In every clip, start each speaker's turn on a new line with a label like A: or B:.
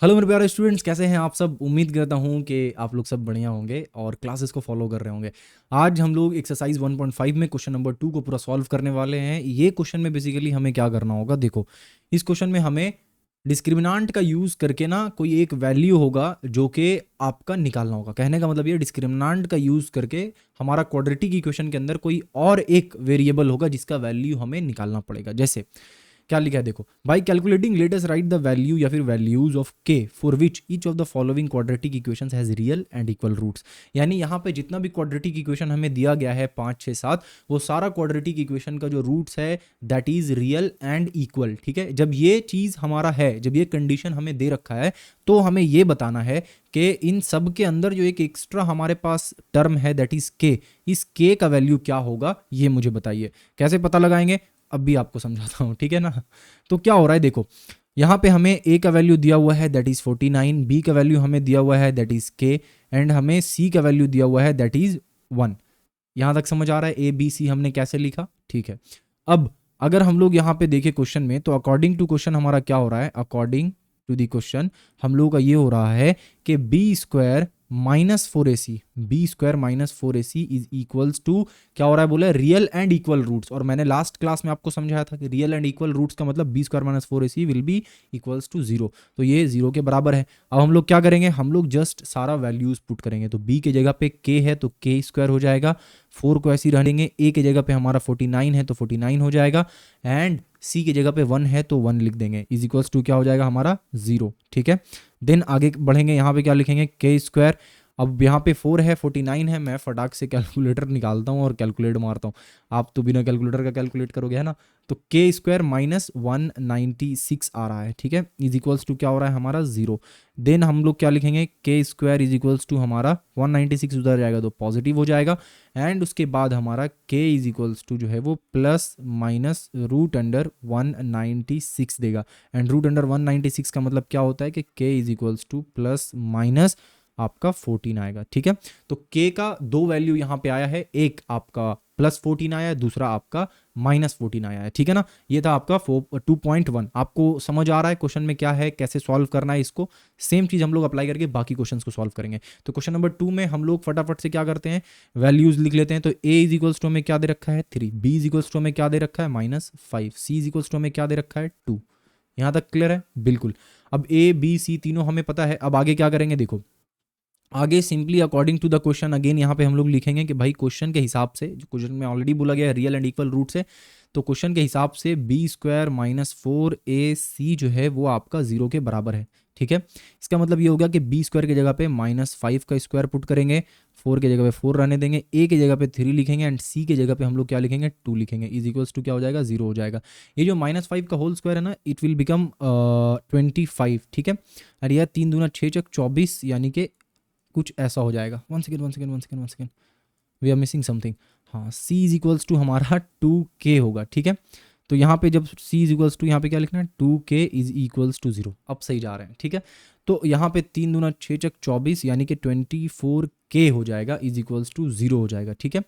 A: Hello मेरे प्यारे students, कैसे हैं आप सब। उम्मीद करता हूं कि आप लोग सब बढ़िया होंगे और क्लासेस को फॉलो कर रहे होंगे। आज हम लोग एक्सरसाइज 1.5 में क्वेश्चन नंबर 2 को पूरा सॉल्व करने वाले हैं। ये क्वेश्चन में बेसिकली हमें क्या करना होगा, देखो इस क्वेश्चन में हमें डिस्क्रिमिनांट का यूज़ करके ना कोई एक वैल्यू होगा जो कि आपका निकालना होगा। कहने का मतलब ये डिस्क्रिमिनांट का यूज़ करके हमारा क्वाड्रेटिक इक्वेशन के अंदर कोई और एक वेरिएबल होगा जिसका वैल्यू हमें निकालना पड़ेगा। जैसे क्या लिखा है, देखो by calculating let us write the value या फिर values of k for which each of the following quadratic equations has real and equal roots. यानी यहाँ पे जितना भी क्वाड्रेटिक इक्वेशन हमें दिया गया है 5 6 7, वो सारा क्वाड्रेटिक इक्वेशन का जो रूट्स है that is real and equal. ठीक है, जब ये चीज़ हमारा है, जब ये कंडीशन हमें दे रखा है, तो हमें ये बताना है कि इन सब के अंदर जो एक एक्स्ट्रा हमारे पास टर्म है दैट इज के, इस के का वैल्यू क्या होगा ये मुझे बताइए। कैसे पता लगाएंगे अब भी आपको समझाता हूँ, ठीक है ना। तो क्या हो रहा है, देखो यहाँ पे हमें ए का वैल्यू दिया हुआ है दैट इज 49, बी का वैल्यू हमें दिया हुआ है दैट इज के, एंड हमें सी का वैल्यू दिया हुआ है दैट इज 1। यहाँ तक समझ आ रहा है, ए बी सी हमने कैसे लिखा, ठीक है। अब अगर हम लोग यहाँ पे देखें क्वेश्चन में, तो अकॉर्डिंग टू क्वेश्चन हमारा क्या हो रहा है, अकॉर्डिंग टू दी क्वेश्चन हम लोग का ये हो रहा है कि b square minus 4ac, b square minus 4ac is equals to क्या हो रहा है, बोला रियल एंड इक्वल रूट्स। और मैंने लास्ट क्लास में आपको समझाया था कि रियल एंड इक्वल रूट्स का मतलब b square minus 4ac will be equals to 0। तो ये 0 के बराबर है। अब हम लोग क्या करेंगे, हम लोग जस्ट सारा वैल्यूज पुट करेंगे। तो बी के जगह पे के है तो के स्क्वायर हो जाएगा, 4 को ऐसे ही रहेंगे। ए के जगह पे हमारा 49 है तो 49 हो जाएगा, एंड सी की जगह पे 1 है तो 1 लिख देंगे, इज इक्वल्स टू क्या हो जाएगा हमारा 0। ठीक है, देन आगे बढ़ेंगे, यहाँ पे क्या लिखेंगे, के स्क्वायर। अब यहाँ पे 4 है 49 है, मैं फटाक से कैलकुलेटर निकालता हूँ और कैलकुलेट मारता हूँ। आप तो बिना कैलकुलेटर का कैलकुलेट करोगे, है ना। तो के स्क्वायर माइनस 196 आ रहा है, ठीक है, इज इक्वल्स टू क्या हो रहा है हमारा 0। देन हम लोग क्या लिखेंगे, के स्क्वायर इज इक्वल्स टू हमारा 196 उधर जाएगा तो पॉजिटिव हो जाएगा, एंड उसके बाद हमारा के इज इक्वल्स टू जो है वो प्लस माइनस रूट अंडर 196 देगा। एंड रूट अंडर 196 का मतलब क्या होता है कि के is equals two plus minus आपका 14 आएगा। ठीक है, तो के का दो वैल्यू यहाँ पे आया है, एक आपका प्लस 14 आया है, दूसरा आपका माइनस 14 आया है। ठीक है ना, ये था आपका 2.1। आपको समझ आ रहा है क्वेश्चन में क्या है, कैसे सॉल्व करना है इसको। सेम चीज़ हम लोग अप्लाई करके बाकी क्वेश्चंस को सॉल्व करेंगे। तो क्वेश्चन नंबर 2 में हम लोग फटाफट से क्या करते हैं, वैल्यूज लिख लेते हैं। तो ए इज इक्वल्स टू में क्या दे रखा है 3, बी इज इक्वल्स टू में क्या दे रखा है -5, सी इज इक्वल्स टू में क्या दे रखा है 2। यहाँ तक क्लियर है, बिल्कुल। अब ए बी सी तीनों हमें पता है। अब आगे क्या करेंगे, देखो आगे simply according to the question again यहाँ पे हम लोग लिखेंगे कि भाई क्वेश्चन के हिसाब से, जो क्वेश्चन में ऑलरेडी बोला गया है रियल एंड इक्वल रूट से, तो क्वेश्चन के हिसाब से बी स्क्वायर माइनस 4ac जो है वो आपका 0 के बराबर है। ठीक है, इसका मतलब ये होगा कि बी स्क्वायर की जगह पे -5 का स्क्वायर पुट करेंगे, 4 की जगह पे 4 रहने देंगे, ए की जगह पे 3 लिखेंगे, एंड सी की जगह पे हम लोग क्या लिखेंगे 2 लिखेंगे, इज इक्वल्स टू क्या हो जाएगा 0 हो जाएगा। ये जो -5 का होल स्क्वायर है ना, इट विल बिकम 25। ठीक है, और यह 3 दूना 6 चक 24, यानी कि कुछ ऐसा हो जाएगा। One second, we are missing something. हाँ, c इज इक्वल्स टू हमारा 2k होगा। ठीक है, तो यहाँ पे जब c इज इक्वल्स टू यहाँ पे क्या लिखना है 2k इज इक्वल्स टू 0। अब सही जा रहे हैं, ठीक है। तो यहाँ पे 3 दूना 6 चक 24, यानी कि 24k हो जाएगा, इज इक्वल्स टू 0 हो जाएगा। ठीक है,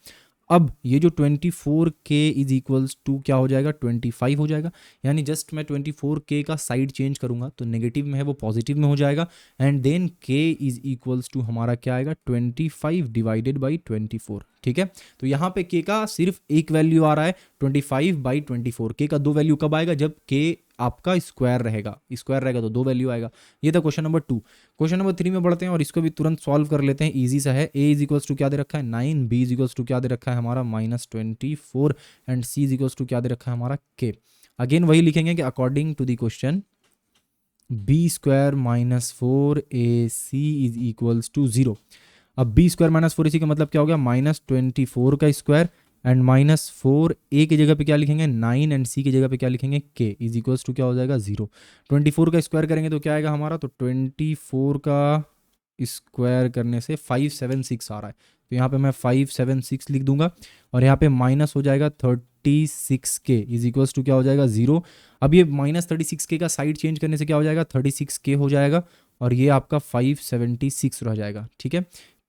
A: अब ये जो 24k इज इक्वल्स टू क्या हो जाएगा 25 हो जाएगा। यानी जस्ट मैं 24k का साइड चेंज करूंगा तो नेगेटिव में है वो पॉजिटिव में हो जाएगा, and then k is equals to हमारा क्या आएगा 25 डिवाइडेड बाई 24। ठीक है, तो यहाँ पे k का सिर्फ एक वैल्यू आ रहा है 25/24। k का दो वैल्यू कब आएगा, जब k आपका स्क्वायर रहेगा तो दो वैल्यू आएगा। ये था क्वेश्चन नंबर 2। क्वेश्चन नंबर 3 में बढ़ते हैं और इसको भी तुरंत सॉल्व कर लेते हैं, इजी सा है। a इज इक्वल्स टू क्या दे रखा है 9, b इज इक्वल्स टू क्या दे रखा है हमारा -24, and c is equals to क्या दे रखा है हमारा k। अगेन वही लिखेंगे कि according to the question b square minus 4ac is equals to 0। अब बी स्क्वायर माइनस 4ac का मतलब क्या हो गया -24 का स्क्वायर, एंड -4 ए की जगह पे क्या लिखेंगे 9, एंड सी की जगह पे क्या लिखेंगे k, इज इक्वल्स टू क्या हो जाएगा 0। 24 का स्क्वायर करेंगे तो क्या आएगा हमारा, तो 24 का स्क्वायर करने से 576 आ रहा है, तो यहाँ पे मैं 576 लिख दूंगा, और यहाँ पे माइनस हो जाएगा 36k, इज इक्वल्स टू क्या हो जाएगा 0। अब ये -36k का साइड चेंज करने से क्या हो जाएगा 36k हो जाएगा, और ये आपका 576 रह जाएगा। ठीक है,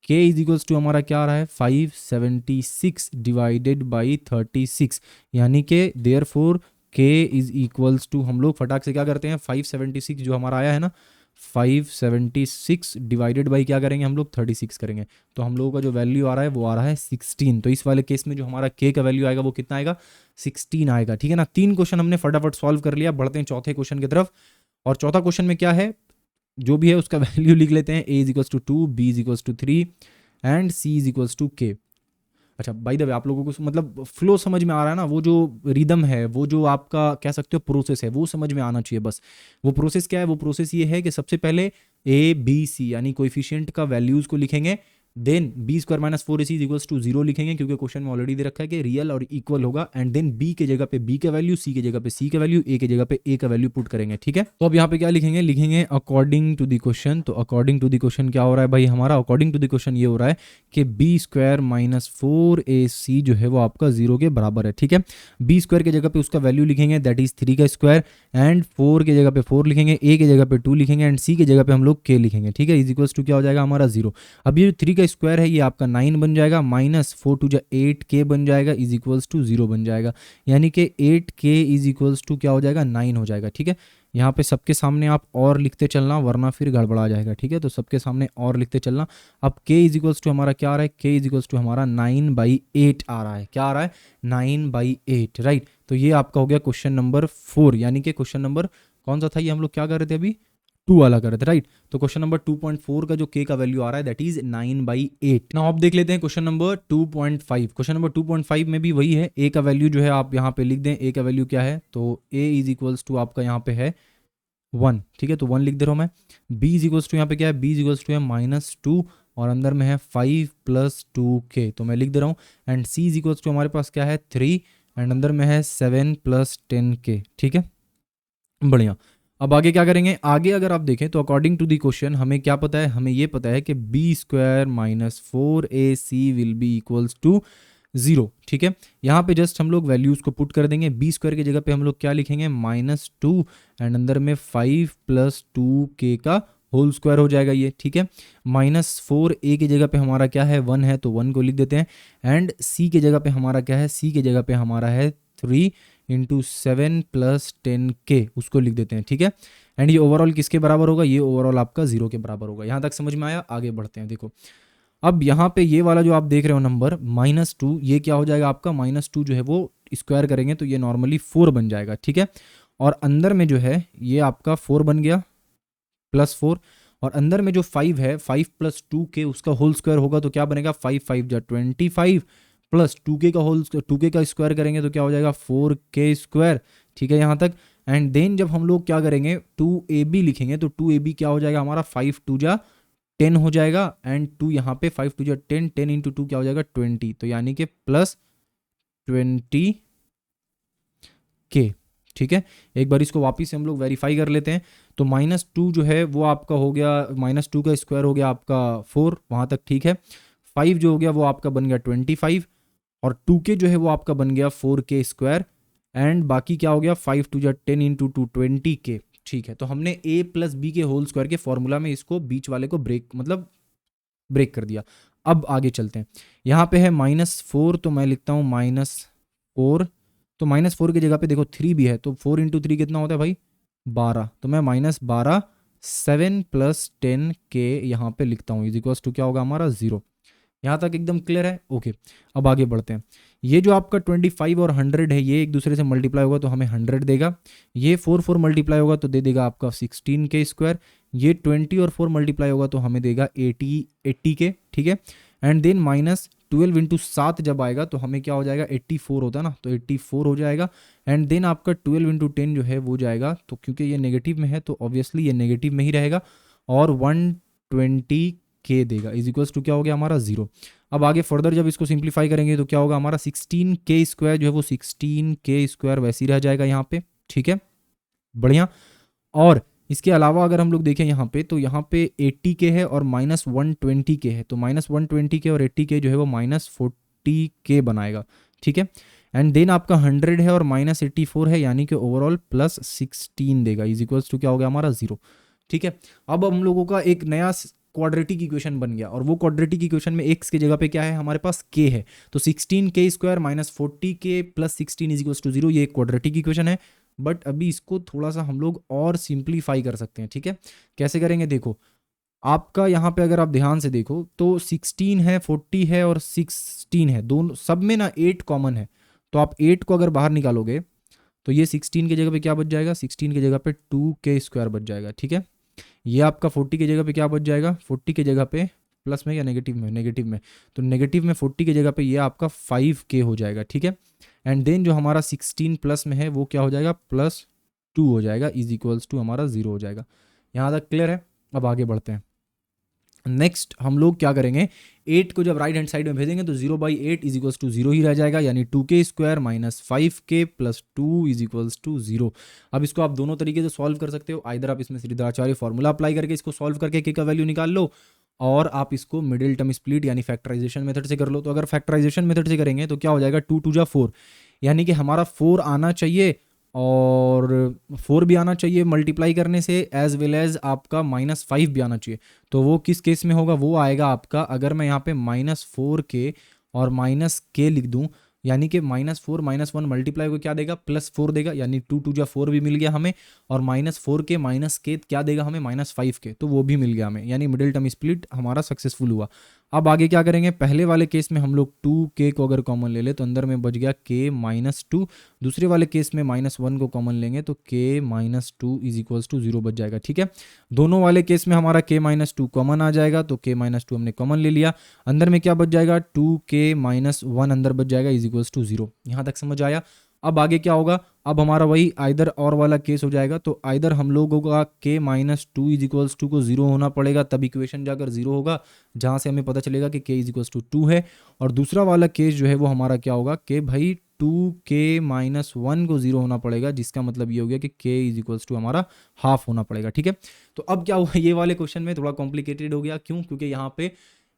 A: k इज इक्वल्स टू हमारा क्या आ रहा है 576 डिवाइडेड बाई 36, यानी कि therefore k is equals to, हम लोग फटाक से क्या करते हैं 576 जो हमारा आया है ना 576 डिवाइडेड बाई क्या करेंगे हम लोग 36 करेंगे, तो हम लोगों का जो वैल्यू आ रहा है वो आ रहा है 16। तो इस वाले केस में जो हमारा के का वैल्यू आएगा वो कितना आएगा, 16 आएगा। ठीक है ना, 3 क्वेश्चन हमने फटाफट सॉल्व कर लिया। बढ़ते हैं चौथे क्वेश्चन की तरफ। और चौथा क्वेश्चन में क्या है, जो भी है उसका वैल्यू लिख लेते हैं। a is equals to 2, b is equals to 3 and c is equals to k। अच्छा बाय द वे, आप लोगों को मतलब फ्लो समझ में आ रहा है ना, वो जो रिदम है, वो जो आपका कह सकते हो प्रोसेस है, वो समझ में आना चाहिए बस। वो प्रोसेस क्या है, वो प्रोसेस ये है कि सबसे पहले ए बी सी यानी कोएफिशिएंट का वैल्यूज को लिखेंगे, then b square minus 4ac equals to 0 लिखेंगे क्योंकि क्वेश्चन में ऑलरेडी दे रखा है कि रियल और इक्वल होगा, एंड देन बी के जगह पे बी का वैल्यू, सी के जगह पे सी का वैल्यू, ए के जगह पे ए का वैल्यू पुट करेंगे। ठीक है, तो अब यहाँ पे क्या लिखेंगे, लिखेंगे अकॉर्डिंग टू द क्वेश्चन। तो अकॉर्डिंग टू द क्वेश्चन क्या हो रहा है भाई हमारा, अकॉर्डिंग टू द क्वेश्चन ये हो रहा है कि बी स्क्वायर माइनस 4ac जो है वो आपका 0 के बराबर है। ठीक है, बी स्क्वायर के जगह पे उसका वैल्यू लिखेंगे दैट इज 3 का स्क्वायर, एंड 4 के जगह पे 4 लिखेंगे, ए के जगह पे 2 लिखेंगे, एंड सी के जगह पे हम लोग के लिखेंगे। ठीक है, इज इक्वल्स टू क्या हो जाएगा हमारा 0। अब ये जो 3 का स्क्वायर है ये आपका 9 बन जाएगा, माइनस 4 टू जा 8 के बन जाएगा, इज इक्वल्स टू 0 बन जाएगा, यानी कि 8 के इज इक्वल्स टू क्या हो जाएगा 9 हो जाएगा। ठीक है, यहाँ पे सबके सामने आप और लिखते चलना वरना फिर गड़बड़ा जाएगा। ठीक है, तो सबके सामने और लिखते चलना। अब k इज इक्वल्स टू हमारा क्या आ रहा है, k इज इक्वल्स टू हमारा 9/8 आ रहा है। क्या आ रहा है, 9/8, राइट। तो ये आपका हो गया क्वेश्चन नंबर 4, यानी कि क्वेश्चन नंबर कौन सा था ये, हम लोग क्या कर रहे थे अभी, 2 वाला कर रहे थे, राइट। तो क्वेश्चन नंबर 2.4 का जो k का वैल्यू आ रहा है दैट इज 9/8। नाउ अब देख लेते हैं क्वेश्चन नंबर 2.5। क्वेश्चन नंबर 2.5 में भी वही है, a का वैल्यू जो है आप यहाँ पे लिख दें, a का वैल्यू क्या है, तो a इज इक्वल्स टू आपका यहाँ पे है 1। ठीक है, तो 1 लिख दे रहा हूँ मैं। b इज इक्वल्स टू यहाँ पे क्या है, b इज इक्वल्स टू है -2 और अंदर में है 5 + 2k, तो मैं लिख दे रहा हूँ। And c is equals to हमारे पास क्या है 3 एंड अंदर में है 7 + 10k। ठीक है, बढ़िया। अब आगे क्या करेंगे, आगे अगर आप देखें तो अकॉर्डिंग टू दी क्वेश्चन हमें क्या पता है, हमें ये पता है कि b square minus 4ac will be equals to 0। ठीक है, यहाँ पे जस्ट हम लोग वैल्यूज को पुट कर देंगे। बी स्क्वायर की जगह पे हम लोग क्या लिखेंगे, -2 एंड अंदर में 5 + 2k का होल स्क्वायर हो जाएगा ये। ठीक है, -4a की जगह पे हमारा क्या है 1 है, तो 1 को लिख देते हैं। एंड c की जगह पे हमारा क्या है, c की जगह पे हमारा है 3 × 7 + 10k, उसको लिख देते हैं। ठीक है, एंड ये ओवरऑल किसके बराबर होगा, ये ओवरऑल आपका 0 के बराबर होगा। यहाँ तक समझ में आया, आगे बढ़ते हैं। देखो अब यहाँ पे ये वाला जो आप देख रहे हो नंबर -2, ये क्या हो जाएगा आपका, -2 जो है वो स्क्वायर करेंगे तो ये नॉर्मली 4 बन जाएगा। ठीक है, और अंदर में जो है ये आपका 4 बन गया +4, और अंदर में जो 5 है 5 + 2k उसका होल स्क्वायर होगा तो क्या बनेगा, 5 × 5 = 25 प्लस 2k का होल 2k का स्क्वायर करेंगे तो क्या हो जाएगा 4k स्क्वायर। ठीक है यहाँ तक। एंड देन जब हम लोग क्या करेंगे 2ab लिखेंगे तो 2ab क्या हो जाएगा हमारा 5 × 2 = 10 हो जाएगा, एंड 2 यहाँ पे 5 × 2 = 10, 10 × 2 क्या हो जाएगा 20, तो यानी कि +20k। ठीक है, एक बार इसको वापस से हम लोग वेरीफाई कर लेते हैं। तो -2 जो है वो आपका हो गया, -2 का स्क्वायर हो गया आपका 4, वहाँ तक ठीक है। 5 जो हो गया वो आपका बन गया 25, और 2k जो है वो आपका बन गया 4k स्क्वायर, एंड बाकी क्या हो गया 5 × 2 = 10 × 2 20k। ठीक है, तो हमने a + b के होल स्क्वायर के फॉर्मूला में इसको बीच वाले को ब्रेक कर दिया। अब आगे चलते हैं, यहाँ पे है -4 तो मैं लिखता हूँ -4, तो -4 की जगह पे देखो 3 भी है तो 4 × 3 कितना होता है भाई 12, तो मैं -12 7 + 10k यहाँ पे लिखता हूँ, इज इक्वल्स टू क्या होगा हमारा 0। यहाँ तक एकदम क्लियर है, ओके। अब आगे बढ़ते हैं। ये जो आपका 25 और 100 है ये एक दूसरे से मल्टीप्लाई होगा तो हमें 100 देगा, ये 4 मल्टीप्लाई होगा तो दे देगा आपका 16k स्क्वायर, ये 20 और 4 मल्टीप्लाई होगा तो हमें देगा 80k। ठीक है, एंड देन -12 × 7 जब आएगा तो हमें क्या हो जाएगा 84 होता है ना, तो 84 हो जाएगा। एंड देन आपका 12 × 10 जो है वो जाएगा, तो क्योंकि ये नेगेटिव में है तो ऑब्वियसली ये नेगेटिव में ही रहेगा, और 120k देगा, इज इक्वल्स टू क्या हो गया हमारा 0। अब आगे फर्दर जब इसको सिंप्लीफाई करेंगे तो क्या होगा हमारा 16k स्क्वायर जो है वो 16k स्क्वायर वैसे ही रह जाएगा यहाँ पे। ठीक है, बढ़िया। और इसके अलावा अगर हम लोग देखें यहाँ पे तो यहाँ पे 80k है और -120k है, तो -120k और 80k जो है वो -40k बनाएगा। ठीक है, एंड देन आपका 100 है और -84 है, यानी कि ओवरऑल +16 देगा, इज इक्वल्स टू क्या हो गया हमारा 0। ठीक है, अब हम लोगों का एक नया क्वाड्रेटिक इक्वेशन बन गया, और वो क्वाड्रेटिक इक्वेशन में x की जगह पे क्या है हमारे पास k है, तो 16k square -40k + 16 is equals to 0, ये एक क्वाड्रेटिक इक्वेशन है। बट अभी इसको थोड़ा सा हम लोग और सिंप्लीफाई कर सकते हैं, ठीक है। कैसे करेंगे देखो, आपका यहाँ पे अगर आप ध्यान से देखो तो 16 है, 40 है और 16 है, दोनों सब में ना 8 कॉमन है। तो आप 8 को अगर बाहर निकालोगे तो ये 16 की जगह पे क्या बच जाएगा, 16 की जगह पे 2k² बच जाएगा, ठीक है। ये आपका 40 की जगह पे क्या बच जाएगा, 40 की जगह पे प्लस में या नेगेटिव में, नेगेटिव में, तो नेगेटिव में 40 की जगह पे ये आपका 5k हो जाएगा, ठीक है। एंड देन जो हमारा 16 प्लस में है वो क्या हो जाएगा, +2 हो जाएगा, इज इक्वल्स टू हमारा 0 हो जाएगा। यहाँ तक क्लियर है। अब आगे बढ़ते हैं। नेक्स्ट हम लोग क्या करेंगे, 8 को जब राइट हैंड साइड में भेजेंगे तो 0/8 इज इक्वल्स टू 0 ही रह जाएगा, यानी 2k² minus 5k plus 2 is equals to 0। अब इसको आप दोनों तरीके से सॉल्व कर सकते हो, आइदर आप इसमें श्रीधराचार्य फॉर्मूला अप्लाई करके इसको सॉल्व करके k का वैल्यू निकाल लो, और आप इसको मिडिल टर्म स्प्लिट यानी फैक्टराइजेशन मेथड से कर लो। तो अगर फैक्टराइजेशन मेथड से करेंगे तो क्या हो जाएगा, 2 2 जा 4, यानी कि हमारा 4 आना चाहिए और 4 भी आना चाहिए मल्टीप्लाई करने से, एज वेल एज आपका -5 भी आना चाहिए। तो वो किस केस में होगा, वो आएगा आपका, अगर मैं यहाँ पे -4k और -k लिख दूँ, यानी कि -4 -1 मल्टीप्लाई को क्या देगा, +4 देगा, यानी 2 2 जा 4 भी मिल गया हमें, और -4k -k क्या देगा हमें, -5k, तो वो भी मिल गया हमें, यानी मिडिल टर्म स्प्लिट हमारा सक्सेसफुल हुआ। अब आगे क्या करेंगे, पहले वाले केस में हम लोग 2k को अगर कॉमन ले ले तो अंदर में बच गया k -2, दूसरे वाले केस में -1 को कॉमन लेंगे तो k -2 इज इक्वल्स टू 0 बच जाएगा, ठीक है। दोनों वाले केस में हमारा k -2 कॉमन आ जाएगा, तो k -2 हमने कॉमन ले लिया, अंदर में क्या बच जाएगा, 2k -1 अंदर बच जाएगा, इज इक्वल्स टू 0। यहाँ तक समझ आया। अब आगे क्या होगा, अब हमारा वही आइदर और वाला केस हो जाएगा, तो आइदर हम लोगों का k -2 इज इक्वल्स टू को 0 होना पड़ेगा, तब इक्वेशन जाकर 0 होगा, जहाँ से हमें पता चलेगा कि k इज इक्वल्स टू 2 है। और दूसरा वाला केस जो है वो हमारा क्या होगा, कि भाई 2k -1 को 0 होना पड़ेगा, जिसका मतलब ये हो गया कि k इज इक्वल्स टू हमारा हाफ होना पड़ेगा, ठीक है। तो अब क्या हुआ, ये वाले क्वेश्चन में थोड़ा कॉम्प्लिकेटेड हो गया, क्यों, क्योंकि यहाँ पे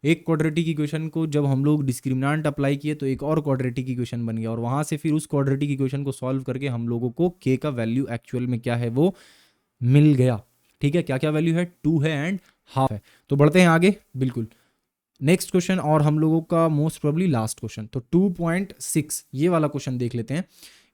A: एक क्वाड्रेटिक इक्वेशन को जब हम लोग डिस्क्रिमिनेंट अप्लाई किए तो एक और क्वाड्रेटिक इक्वेशन बन गया, और वहाँ से फिर उस क्वाड्रेटिक इक्वेशन को सॉल्व करके हम लोगों को k का वैल्यू एक्चुअल में क्या है वो मिल गया, ठीक है। क्या क्या वैल्यू है, 2 है एंड हाफ है। तो बढ़ते हैं आगे, बिल्कुल नेक्स्ट क्वेश्चन, और हम लोगों का मोस्ट प्रोबेबली लास्ट क्वेश्चन। तो 2.6 ये वाला क्वेश्चन देख लेते हैं,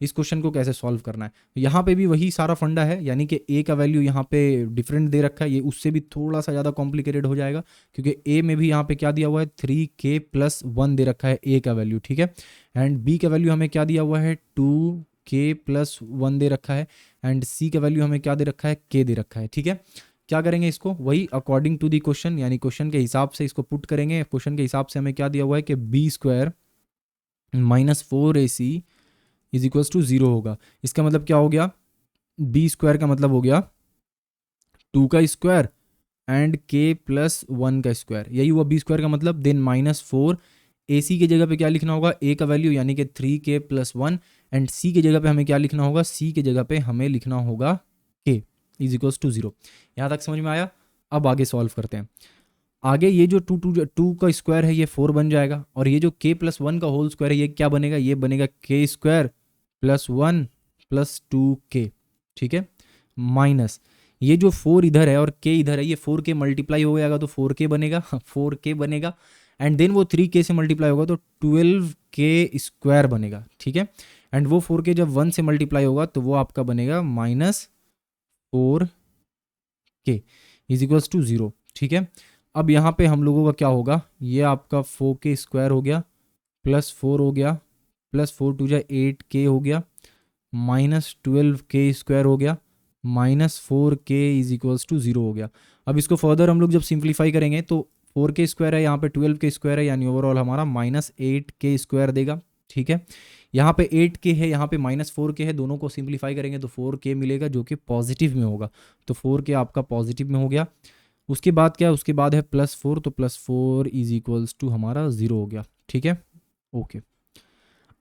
A: इस क्वेश्चन को कैसे सॉल्व करना है। यहाँ पे भी वही सारा फंडा है, यानी कि a का वैल्यू यहाँ पे डिफरेंट दे रखा है, ये उससे भी थोड़ा सा ज़्यादा कॉम्प्लिकेटेड हो जाएगा, क्योंकि a में भी यहाँ पे क्या दिया हुआ है, 3k + 1 दे रखा है a का वैल्यू, ठीक है। एंड b का वैल्यू हमें क्या दिया हुआ है, 2k + 1 दे रखा है, एंड c का वैल्यू हमें क्या दे रखा है, k दे रखा है, ठीक है। क्या करेंगे इसको, वही अकॉर्डिंग टू दी क्वेश्चन, यानी क्वेश्चन के हिसाब से इसको पुट करेंगे। क्वेश्चन के हिसाब से हमें क्या दिया हुआ है कि b² - 4ac is equals to 0 होगा। इसका मतलब क्या हो गया, b² का मतलब हो गया 2 का स्क्वायर एंड k + 1 का स्क्वायर, यही हुआ b² का मतलब। देन -4 ac की जगह पे क्या लिखना होगा, a का वैल्यू यानी कि 3k + 1, एंड c की जगह पे हमें क्या लिखना होगा, c की जगह पे हमें लिखना होगा k इज इक्वल्स टू 0। यहाँ तक समझ में आया। अब आगे सॉल्व करते हैं। आगे ये जो 2 का स्क्वायर है ये 4 बन जाएगा, और ये जो k + 1 का होल स्क्वायर है ये क्या बनेगा, ये बनेगा k² + 1 + 2k, ठीक है। माइनस ये जो 4 इधर है और k इधर है, ये 4k मल्टीप्लाई हो जाएगा तो 4k बनेगा 4k बनेगा, एंड देन वो 3k से मल्टीप्लाई होगा तो 12k² बनेगा, ठीक है। एंड वो 4k जब 1 से मल्टीप्लाई होगा तो वो आपका बनेगा -4k इज इक्वल्स टू 0, ठीक है। अब यहाँ पे हम लोगों का क्या होगा, ये आपका 4k² हो गया, +4 हो गया, +4 2 जा 8k हो गया, -12k² हो गया, -4k इज इक्वल्स टू 0 हो गया। अब इसको फर्दर हम लोग जब सिंप्लीफाई करेंगे तो 4k² है, यहाँ पे 12k² है, यानी ओवरऑल हमारा -8k² देगा, ठीक है। यहाँ पे 8k है, यहाँ पे -4k है, दोनों को सिंप्लीफाई करेंगे तो 4k मिलेगा जो कि पॉजिटिव में होगा, तो 4k आपका पॉजिटिव में हो गया। उसके बाद क्या है, उसके बाद है +4, तो +4 इज इक्वल्स टू हमारा 0 हो गया, ठीक है। ओके,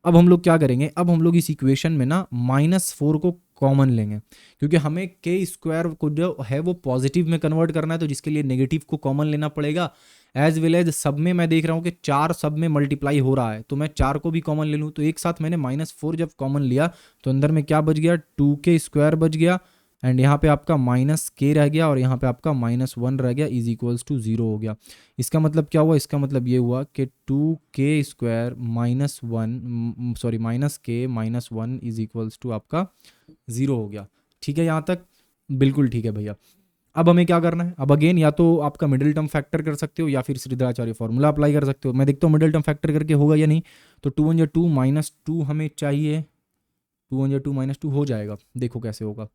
A: अब हम लोग क्या करेंगे, अब हम लोग इस इक्वेशन में ना -4 को कॉमन लेंगे, क्योंकि हमें k² को जो है वो पॉजिटिव में कन्वर्ट करना है, तो जिसके लिए नेगेटिव को कॉमन लेना पड़ेगा। एज वेल एज सब में मैं देख रहा हूँ कि 4 सब में मल्टीप्लाई हो रहा है, तो मैं 4 को भी कॉमन ले लूँ। तो एक साथ मैंने -4 जब कॉमन लिया तो अंदर में क्या बच गया, 2k² बच गया, एंड यहाँ पे आपका माइनस के रह गया और यहाँ पे आपका -1 रह गया इज इक्वल्स टू 0 हो गया। इसका मतलब क्या हुआ, इसका मतलब ये हुआ कि 2k² -1 sorry -k-1 is equals to आपका 0 हो गया। ठीक है यहाँ तक, बिल्कुल ठीक है भैया। अब हमें क्या करना है, अब अगेन या तो आपका मिडिल टर्म फैक्टर कर सकते हो या फिर श्रीधराचार्य फॉर्मूला अप्लाई कर सकते हो। मैं देखता हूँ मिडिल टर्म फैक्टर करके होगा या नहीं। तो 2 1 2 -2 हमें चाहिए, 2 1 2 -2 हो जाएगा। देखो कैसे होगा,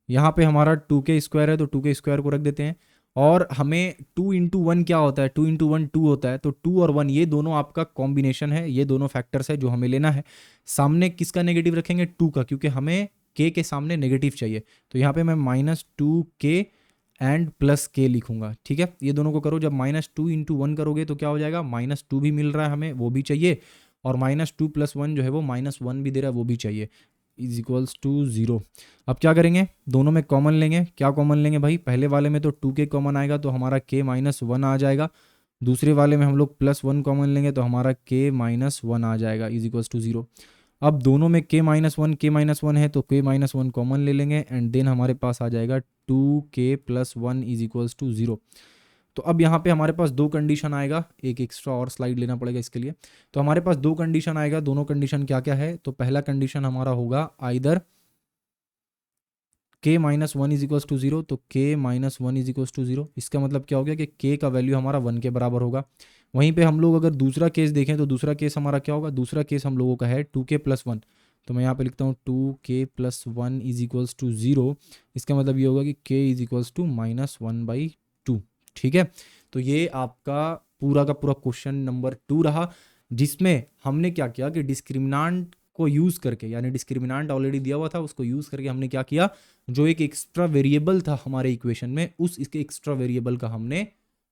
A: यहाँ पे हमारा 2k² है तो 2k² को रख देते हैं। और हमें 2 इंटू 1 क्या होता है, 2 इंटू 1 2 होता है। तो 2 और 1 ये दोनों आपका कॉम्बिनेशन है, ये दोनों फैक्टर्स है जो हमें लेना है। सामने किसका नेगेटिव रखेंगे, 2 का, क्योंकि हमें k के सामने नेगेटिव चाहिए। तो यहाँ पे मैं -2k एंड +k लिखूंगा। ठीक है, ये दोनों को करो, जब -2 इंटू 1 करोगे तो क्या हो जाएगा, -2 भी मिल रहा है हमें, वो भी चाहिए, और -2 + 1 जो है वो -1 भी दे रहा है, वो भी चाहिए, इज इक्वल्स टू 0। अब क्या करेंगे, दोनों में कॉमन लेंगे। क्या कॉमन लेंगे भाई, पहले वाले में तो 2k कॉमन आएगा तो हमारा k-1 आ जाएगा। दूसरे वाले में हम लोग +1 कॉमन लेंगे तो हमारा k-1 आ जाएगा इज इक्वल्स टू 0। अब दोनों में k-1 है तो k-1 कॉमन ले लेंगे एंड देन हमारे पास आ जाएगा 2k + 1 इज इक्वल्स टू 0। तो अब यहाँ पे हमारे पास दो कंडीशन आएगा, एक एक्स्ट्रा और स्लाइड लेना पड़ेगा इसके लिए। तो हमारे पास दो कंडीशन आएगा, दोनों कंडीशन क्या क्या है, तो पहला कंडीशन हमारा होगा either k-1 is equals to 0, तो k-1 इज इक्वल्स टू 0। इसका मतलब क्या हो गया कि k का वैल्यू हमारा 1 के बराबर होगा। वहीं पे हम लोग अगर दूसरा केस देखें तो दूसरा केस हमारा क्या होगा, दूसरा केस हम लोगों का है 2k + 1। तो मैं यहाँ पे लिखता हूँ 2k + 1 इज इक्वल्स टू 0। इसका मतलब ये होगा कि k इज इक्वल्स टू -1/2। ठीक है, तो ये आपका पूरा का पूरा क्वेश्चन नंबर 2 रहा, जिसमें हमने क्या किया कि डिस्क्रिमिनांट को यूज़ करके, यानी डिस्क्रिमिनांट ऑलरेडी दिया हुआ था उसको यूज़ करके हमने क्या किया, जो एक एक्स्ट्रा वेरिएबल था हमारे इक्वेशन में, उस इसके एक्स्ट्रा वेरिएबल का हमने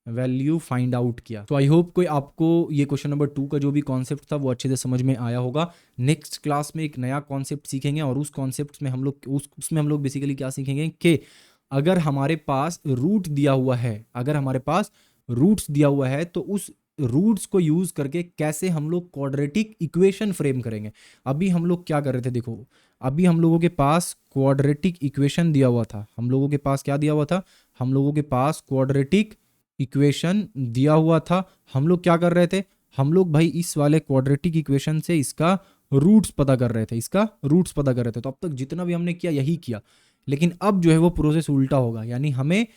A: वैल्यू फाइंड आउट किया। तो आई होप कोई आपको ये क्वेश्चन नंबर 2 का जो भी कॉन्सेप्ट था वो अच्छे से समझ में आया होगा। नेक्स्ट क्लास में एक नया कॉन्सेप्ट सीखेंगे और उस कॉन्सेप्ट में हम लोग उसमें हम लोग बेसिकली क्या सीखेंगे कि अगर हमारे पास रूट दिया हुआ है, अगर हमारे पास रूट्स दिया हुआ है तो उस रूट्स को यूज करके कैसे हम लोग क्वाड्रेटिक इक्वेशन फ्रेम करेंगे। अभी हम लोग क्या कर रहे थे, देखो अभी हम लोगों के पास क्वाड्रेटिक इक्वेशन दिया हुआ था, हम लोगों के पास क्या दिया हुआ था, हम लोगों के पास क्वाड्रेटिक इक्वेशन दिया हुआ था। हम लोग क्या कर रहे थे, हम लोग भाई इस वाले क्वाड्रेटिक इक्वेशन से इसका रूट्स पता कर रहे थे, इसका रूट्स पता कर रहे थे। तो अब तक जितना भी हमने किया यही किया, लेकिन अब जो है वो प्रोसेस उल्टा होगा, यानी हमें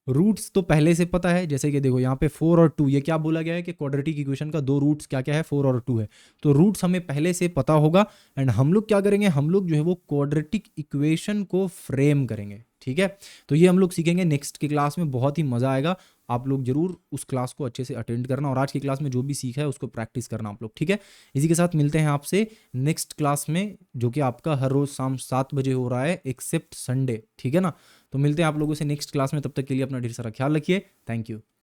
A: रूट्स तो पहले से पता है। जैसे कि देखो यहाँ पे 4 और 2, ये क्या बोला गया है कि क्वाड्रेटिक इक्वेशन का दो रूट्स क्या क्या है, 4 और 2 है। तो रूट्स हमें पहले से पता होगा एंड हम लोग क्या करेंगे, हम लोग जो है वो क्वाड्रेटिक इक्वेशन को फ्रेम करेंगे। ठीक है, तो ये हम लोग सीखेंगे नेक्स्ट की क्लास में, बहुत ही मज़ा आएगा। आप लोग जरूर उस क्लास को अच्छे से अटेंड करना और आज की क्लास में जो भी सीखा है उसको प्रैक्टिस करना आप लोग। ठीक है, इसी के साथ मिलते हैं आपसे नेक्स्ट क्लास में, जो कि आपका हर रोज़ शाम 7 बजे हो रहा है एक्सेप्ट संडे। ठीक है ना, तो मिलते हैं आप लोगों से नेक्स्ट क्लास में, तब तक के लिए अपना ढेर सारा ख्याल रखिए। Thank you.